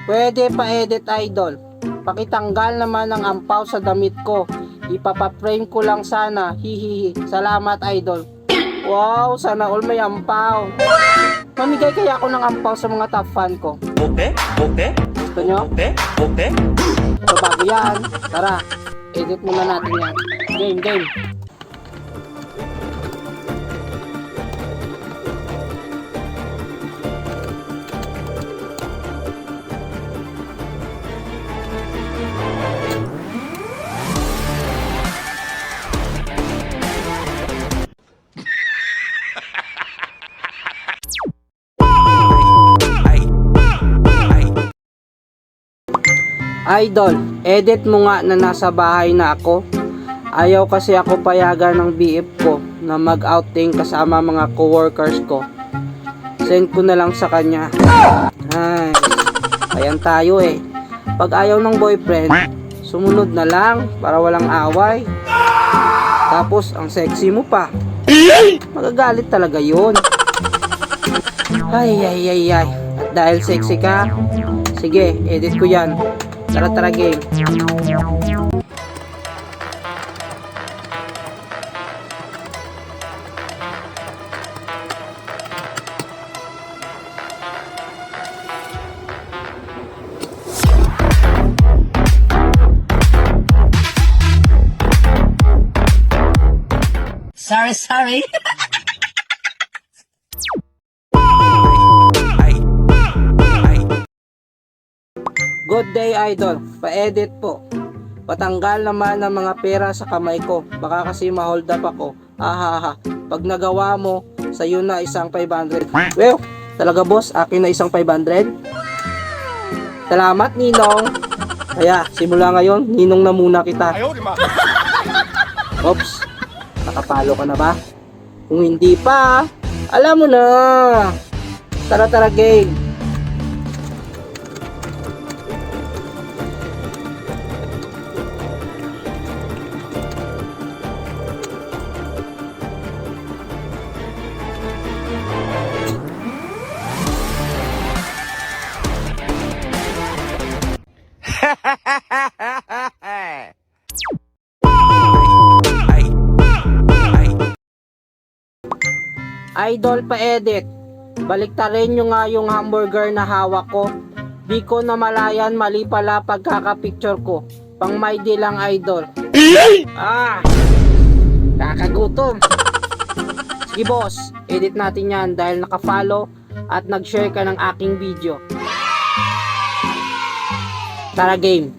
Pwede pa-edit, idol. Pakitanggal naman ng ampaw sa damit ko. Ipapa-frame ko lang sana. Hihihi. Salamat, idol. Wow, sana all may ampaw. Mamigay kaya ako ng ampaw sa mga top fan ko. Okay, okay, Gusto nyo? okay, okay. So bago yan, tara, edit muna natin yan. Game. Idol, edit mo nga na nasa bahay na ako. Ayaw kasi ako payagan ng BF ko na mag-outing kasama mga coworkers ko. Send ko na lang sa kanya. Ay, ayan tayo eh. Pag ayaw ng boyfriend, sumunod na lang para walang away. Tapos, ang sexy mo pa. Magagalit talaga yun. Ay. At dahil sexy ka, sige, edit ko yan. Tara game. Sorry. Good day, idol. Pa-edit po. Patanggal naman ng mga pera sa kamay ko. Baka kasi ma-hold up ako. Ahaha. Pag nagawa mo, sa'yo na isang 500. Well, talaga boss, akin na isang 500. Salamat, Ninong. Kaya, simula ngayon, Ninong na muna kita. Oops. Nakapalo ka na ba? Kung hindi pa, alam mo na. Tara game. Idol pa-edit. Baliktarin nyo nga yung hamburger na hawak ko. Di ko na malayan, mali pala pagkaka-picture ko. Pang may di lang, idol. Kakagutom. Sige boss, edit natin yan dahil naka-follow at nag-share ka ng aking video. Tara game.